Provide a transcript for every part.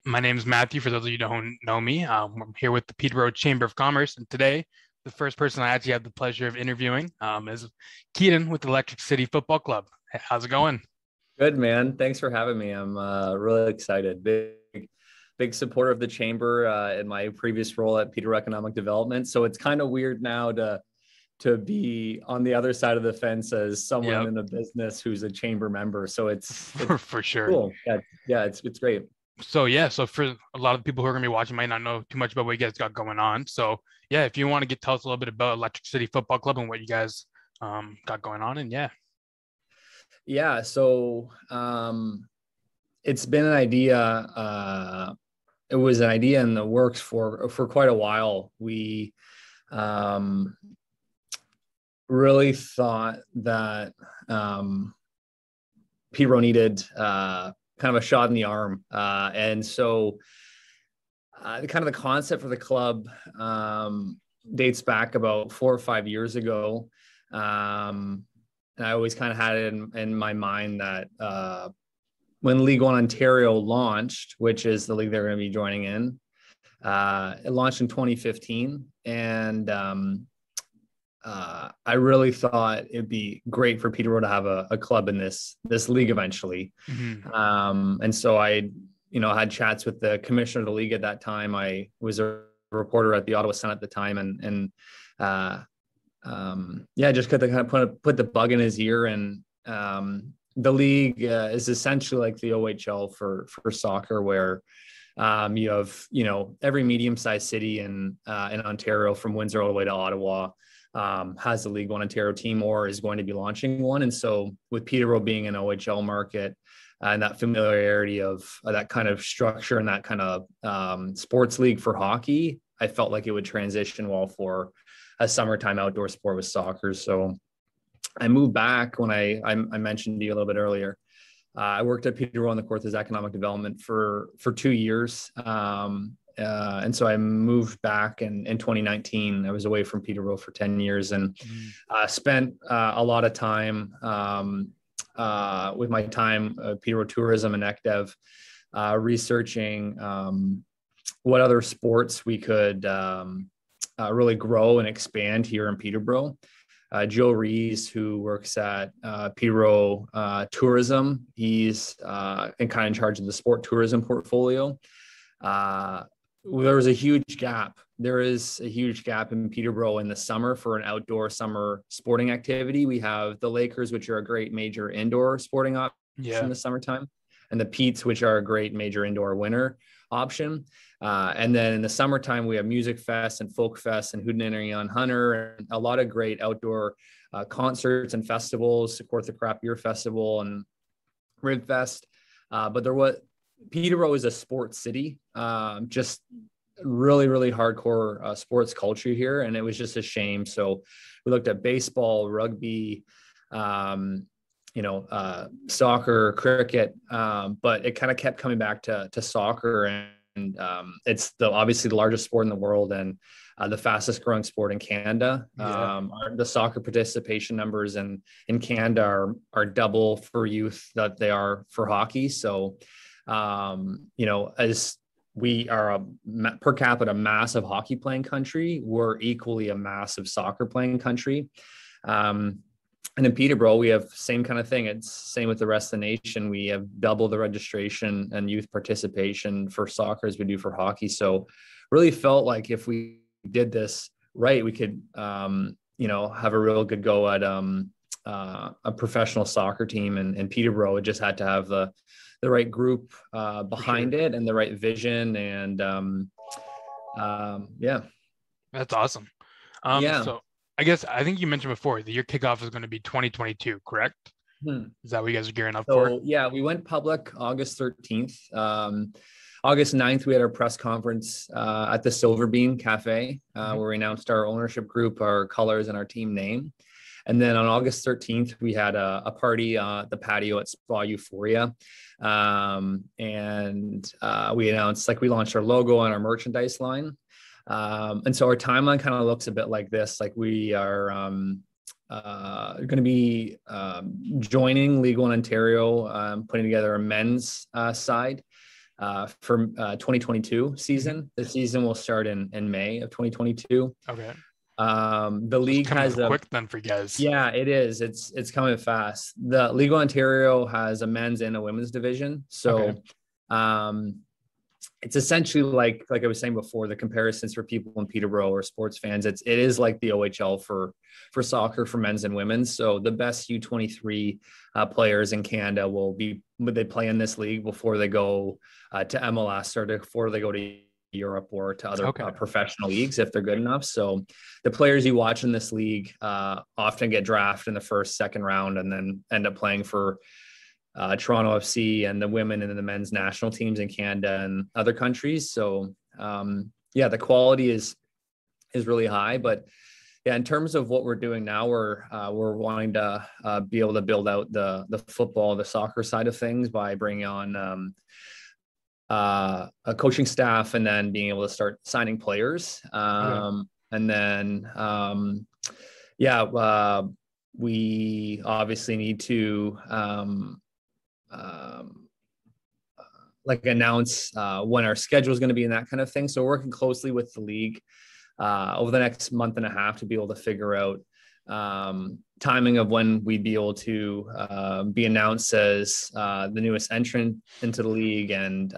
My name is Matthew. For those of you who don't know me, I'm here with the Peterborough Chamber of Commerce, and today the first person I actually have the pleasure of interviewing is Keaton with the Electric City Football Club. How's it going? Good, man. Thanks for having me. I'm really excited. Big supporter of the chamber in my previous role at Peterborough Economic Development. So it's kind of weird now to be on the other side of the fence as someone Yep, in a business who's a chamber member. So it's for sure. cool. Yeah, it's great. So for a lot of the people who are going to be watching might not know too much about what you guys got going on. So yeah, if you want to tell us a little bit about Electric City Football Club and what you guys got going on, and yeah. Yeah. So it's been an idea. It was an idea in the works for quite a while. We um, really thought that Peterborough needed kind of a shot in the arm. And so kind of the concept for the club dates back about 4 or 5 years ago. And I always kind of had it in my mind that when League One Ontario launched, which is the league they're going to be joining in, it launched in 2015. And I really thought it'd be great for Peterborough to have a club in this league eventually. Mhm. And so I, had chats with the commissioner of the league at that time. I was a reporter at the Ottawa Sun at the time, and yeah, just got to kind of put the bug in his ear. And the league is essentially like the OHL for soccer, where you have every medium-sized city in Ontario, from Windsor all the way to Ottawa, has a League One Ontario team or is going to be launching one. And so with Peterborough being an OHL market and that familiarity of that kind of structure and that kind of sports league for hockey, I felt like it would transition well for a summertime outdoor sport with soccer. So I moved back when I mentioned to you a little bit earlier. I worked at Peterborough on the Courses Economic Development for 2 years. And so I moved back in 2019. I was away from Peterborough for 10 years and Mhm. spent a lot of time with my time Peterborough Tourism and ECDev researching what other sports we could really grow and expand here in Peterborough. Joe Rees, who works at Peterborough Tourism, he's in kind of in charge of the sport tourism portfolio. There was a huge gap. There is a huge gap in Peterborough in the summer for an outdoor summer sporting activity. We have the Lakers, which are a great major indoor sporting option in Yeah. the summertime, and the Petes, which are a great major indoor winter option. And then in the summertime, we have Music Fest and Folk Fest and Hootenanny on Hunter, and a lot of great outdoor concerts and festivals, support the Craft Beer Festival and Rib Fest. But Peterborough is a sports city, just really, really hardcore sports culture here. And it was just a shame. So we looked at baseball, rugby, soccer, cricket, but it kind of kept coming back to soccer. And it's obviously the largest sport in the world and the fastest growing sport in Canada. Yeah. The soccer participation numbers in Canada are double for youth that they are for hockey. So, as we are a per capita massive hockey playing country, we're equally a massive soccer playing country. And in Peterborough, we have same kind of thing. It's same with the rest of the nation. We have double the registration and youth participation for soccer as we do for hockey. So really felt like if we did this right, we could, have a real good go at a professional soccer team. And Peterborough, it just had to have the right group behind Sure. it and the right vision. And yeah, That's awesome. yeah. So I think you mentioned before that your kickoff is going to be 2022, correct? Hmm. Is that what you guys are gearing up for? So yeah, we went public August 13th. August 9th, we had our press conference at the Silver Bean Cafe, Mhm. where we announced our ownership group, our colors, and our team name. And then on August 13th, we had a party at the patio at Spa Euphoria. And we announced, we launched our logo and our merchandise line. And so our timeline kind of looks a bit like this. Like we are going to be joining League One Ontario, putting together a men's side. for 2022 season. The season will start in May of 2022. Okay. The league has a quick then for you guys. Yeah, it is. It's coming fast. The League of Ontario has a men's and a women's division. So it's essentially like I was saying before, the comparisons for people in Peterborough or sports fans, it is like the OHL for soccer for men's and women's. So the best U23 players in Canada they play in this league before they go to MLS or before they go to Europe or to other professional leagues if they're good enough. So the players you watch in this league often get drafted in the first, second round and then end up playing for Toronto FC and the women and the men's national teams in Canada and other countries. So the quality is really high. But yeah, in terms of what we're doing now, we're wanting to be able to build out the football, the soccer side of things by bringing on a coaching staff and then being able to start signing players. And then we obviously need to announce when our schedule is going to be and that kind of thing. So we're working closely with the league over the next month and a half to be able to figure out timing of when we'd be able to be announced as the newest entrant into the league. And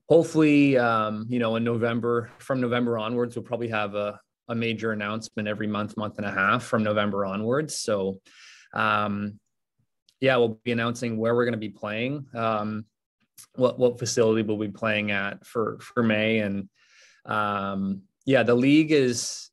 hopefully, in November, from November onwards, we'll probably have a major announcement every month and a half from November onwards. So we'll be announcing where we're going to be playing, what facility we'll be playing at for May. And the league is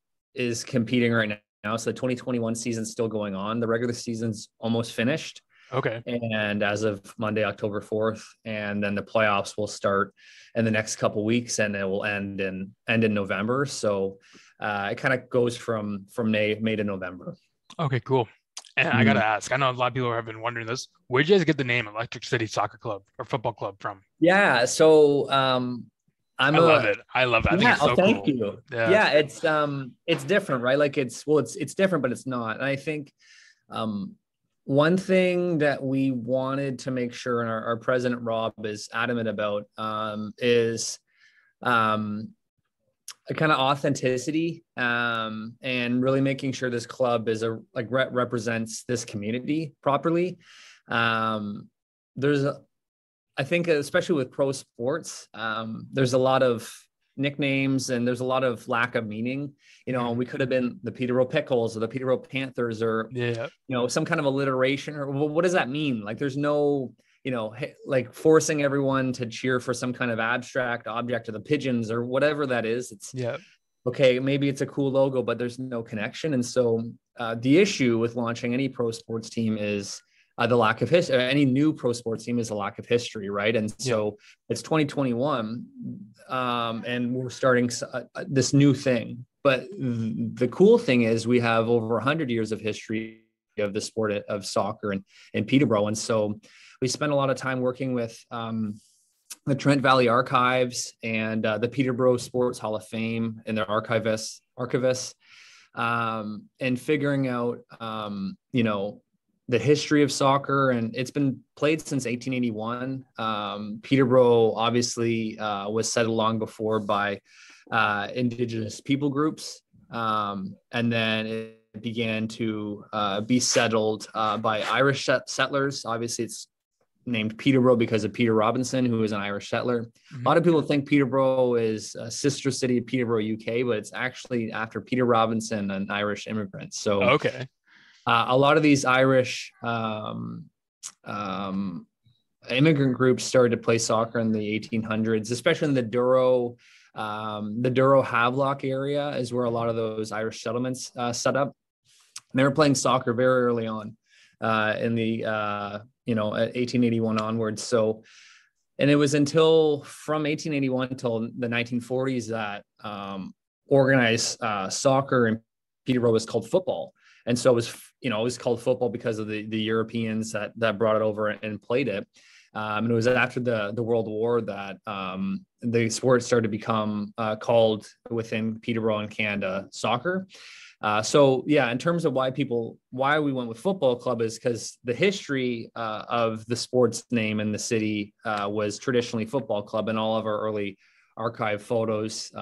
competing right now. So the 2021 season's still going on. The regular season's almost finished. Okay. And as of Monday, October 4th, and then the playoffs will start in the next couple of weeks and it will end in November. So it kind of goes from May to November. Okay, cool. And I got to ask, I know a lot of people have been wondering this. Where'd you guys get the name Electric City Soccer Club or Football Club from? Yeah. So I love it. I think it's so thank cool. you. Yeah. It's different, right? Like it's different, but it's not. And I think one thing that we wanted to make sure, and our president, Rob, is adamant about, is a kind of authenticity and really making sure this club is represents this community properly. I think especially with pro sports, there's a lot of nicknames and there's a lot of lack of meaning. We could have been the Peterborough Pickles or the Peterborough Panthers or, some kind of alliteration or what does that mean? Like there's no, like forcing everyone to cheer for some kind of abstract object or the pigeons or whatever that is. Okay, maybe it's a cool logo, but there's no connection. And so the issue with launching any pro sports team is the lack of history. Any new pro sports team is a lack of history, right? And so it's 2021 and we're starting this new thing. But the cool thing is we have over 100 years of history of the sport of soccer in Peterborough. And so we spent a lot of time working with the Trent Valley Archives and the Peterborough Sports Hall of Fame and their archivists, and figuring out, the history of soccer. And it's been played since 1881. Peterborough obviously was settled long before by Indigenous people groups. And then it began to be settled by Irish settlers. Obviously, it's named Peterborough because of Peter Robinson, who is an Irish settler. A lot of people think Peterborough is a sister city of Peterborough, UK, but it's actually after Peter Robinson, an Irish immigrant. So a lot of these Irish immigrant groups started to play soccer in the 1800s, especially in the Douro Havelock area is where a lot of those Irish settlements set up. And they were playing soccer very early on in the, at 1881 onwards. So, and it was from 1881 until the 1940s that organized soccer in Peterborough was called football. And so it was called football because of the Europeans that brought it over and played it. And it was after the World War that the sport started to become called within Peterborough and Canada soccer. So yeah, in terms of why we went with football club is because the history of the sports name in the city was traditionally football club, and all of our early archive photos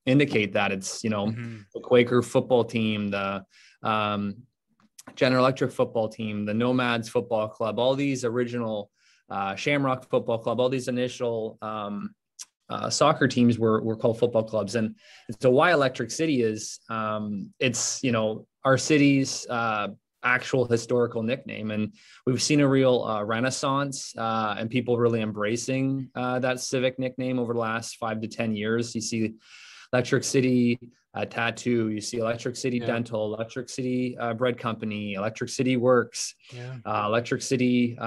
indicate that it's, the Quaker football team, the General Electric football team, the Nomads football club, all these original Shamrock football club, all these initial soccer teams were called football clubs. And so why Electric City is it's, our city's actual historical nickname. And we've seen a real renaissance and people really embracing that civic nickname over the last 5 to 10 years. You see Electric City Tattoo, you see Electric City Dental, Electric City Bread Company, Electric City Works, Electric City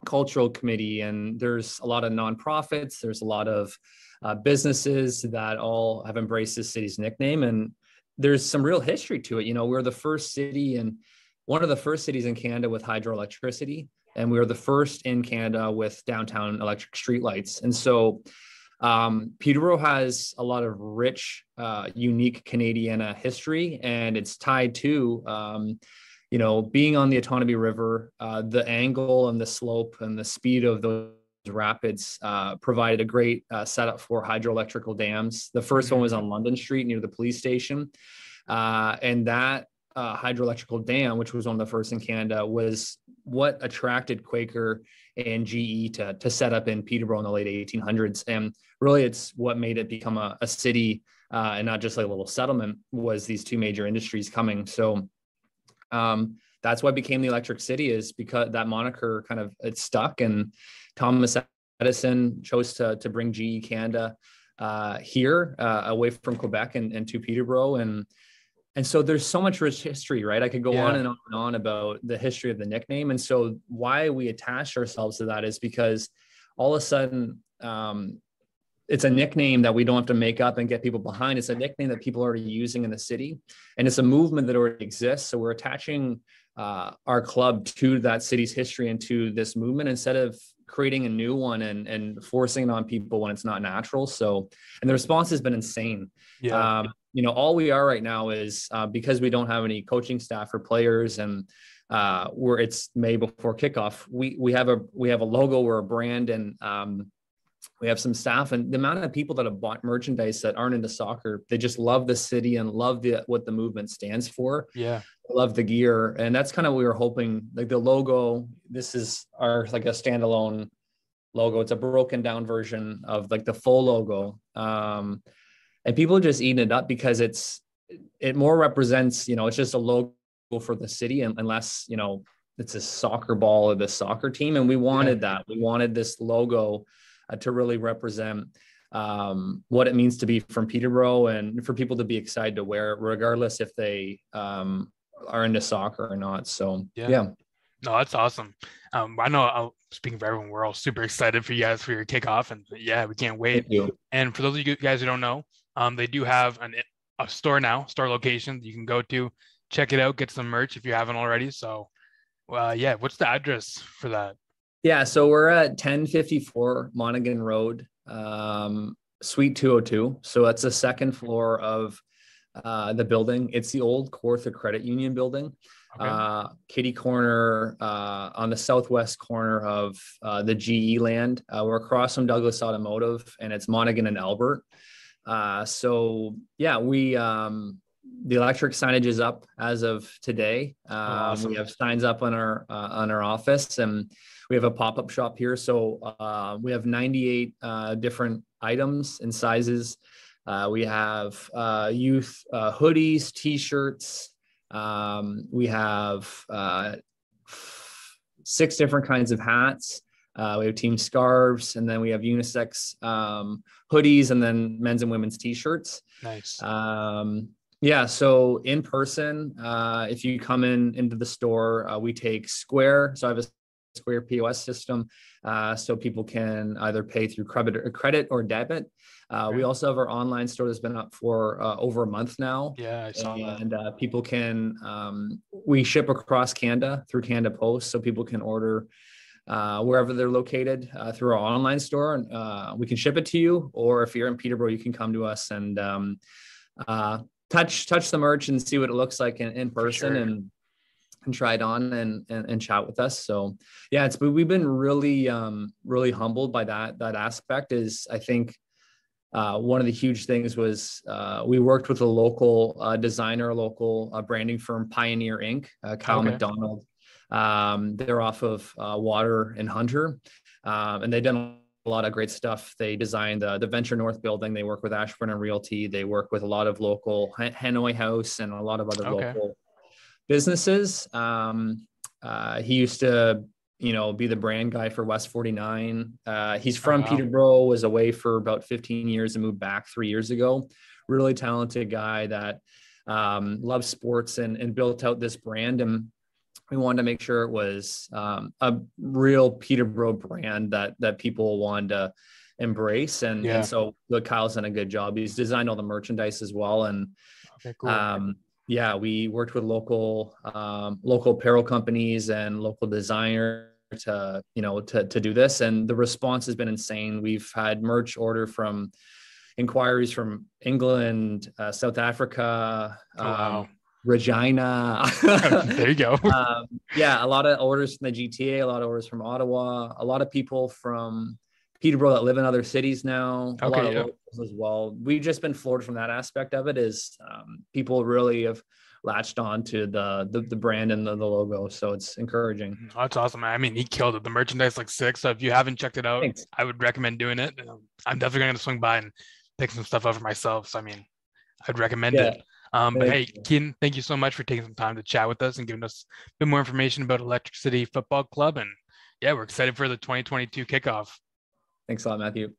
Cultural Committee, and there's a lot of nonprofits, there's a lot of businesses that all have embraced this city's nickname, and there's some real history to it. We're the first city and one of the first cities in Canada with hydroelectricity, and we were the first in Canada with downtown electric streetlights. And so Peterborough has a lot of rich, unique Canadian history, and it's tied to being on the Otonabee River, the angle and the slope and the speed of those rapids provided a great setup for hydroelectrical dams. The first one was on London Street near the police station. And that hydroelectrical dam, which was one of the first in Canada, was what attracted Quaker and GE to set up in Peterborough in the late 1800s. And really, it's what made it become a city and not just like a little settlement, was these two major industries coming. So that's why it became the Electric City, is because that moniker kind of, it stuck, and Thomas Edison chose to bring GE Canada here away from Quebec and to Peterborough. And so there's so much rich history, right? I could go on and on and on about the history of the nickname. And so why we attached ourselves to that is because all of a sudden it's a nickname that we don't have to make up and get people behind. It's a nickname that people are already using in the city, and it's a movement that already exists. So we're attaching our club to that city's history and to this movement, instead of creating a new one and forcing it on people when it's not natural. So, and the response has been insane. All we are right now is because we don't have any coaching staff or players, and it's May before kickoff. We have a logo, we're a brand, and we have some staff, and the amount of people that have bought merchandise that aren't into soccer, they just love the city and love what the movement stands for. Love the gear. And that's kind of what we were hoping, like the logo, this is our like a standalone logo. It's a broken down version of like the full logo. And people are just eating it up because it more represents, it's just a logo for the city, and unless, it's a soccer ball or the soccer team. And we wanted that. We wanted this logo to really represent what it means to be from Peterborough, and for people to be excited to wear it, regardless if they are into soccer or not. So yeah. No, that's awesome. I know, speaking for everyone, we're all super excited for you guys for your kickoff, and we can't wait. Thank you. And for those of you guys who don't know, they do have a store location you can go to, check it out, get some merch if you haven't already. So what's the address for that? So we're at 1054 Monaghan Road, Suite 202. So that's the second floor of the building. It's the old Kawartha Credit Union building. Kitty Corner on the southwest corner of the GE land. We're across from Douglas Automotive, and it's Monaghan and Albert. The electric signage is up as of today. Awesome. We have signs up on our office, and we have a pop-up shop here. So we have 98 different items and sizes. We have youth hoodies, t-shirts. We have 6 different kinds of hats. We have team scarves, and then we have unisex hoodies, and then men's and women's t-shirts. Nice. So in person, if you come into the store, we take Square. So I have a Square POS system, so people can either pay through credit or debit. We also have our online store that's been up for over a month now. I saw that. And people can, we ship across Canada through Canada Post, so people can order wherever they're located through our online store, and we can ship it to you. Or if you're in Peterborough, you can come to us and touch the merch and see what it looks like in person, sure. and try it on and chat with us. So yeah, we've been really really humbled by that aspect. Is I think one of the huge things was we worked with a local designer, local branding firm, Pioneer Inc. Kyle Okay. McDonald. They're off of Water and Hunter, and they've done a lot of great stuff. They designed the Venture North building. They work with Ashburn and Realty. They work with a lot of local Hanoi House and a lot of other Okay. local businesses. He used to, be the brand guy for West 49. He's Oh, from wow. Peterborough, was away for about 15 years and moved back 3 years ago. Really talented guy that loves sports and built out this brand. And we wanted to make sure it was a real Peterborough brand that people wanted to embrace. And so Kyle's done a good job. He's designed all the merchandise as well. And Okay, cool. yeah, we worked with local apparel companies and local designers to do this, and the response has been insane. We've had merch order from inquiries from England, South Africa, Oh, wow. Regina. There you go. Yeah, a lot of orders from the GTA, a lot of orders from Ottawa, a lot of people from Peterborough that live in other cities now, a lot Okay, of yeah. locals as well. We've just been floored from that aspect of it. Is people really have latched on to the brand and the logo, so it's encouraging. Oh, that's awesome. I mean, he killed it. The merchandise looks sick. So if you haven't checked it out, Thanks. I would recommend doing it. I'm definitely going to swing by and pick some stuff up for myself. So I mean, I'd recommend Yeah. it. But hey, Keaton, thank you so much for taking some time to chat with us and giving us a bit more information about Electric City Football Club. And yeah, we're excited for the 2022 kickoff. Thanks a lot, Matthew.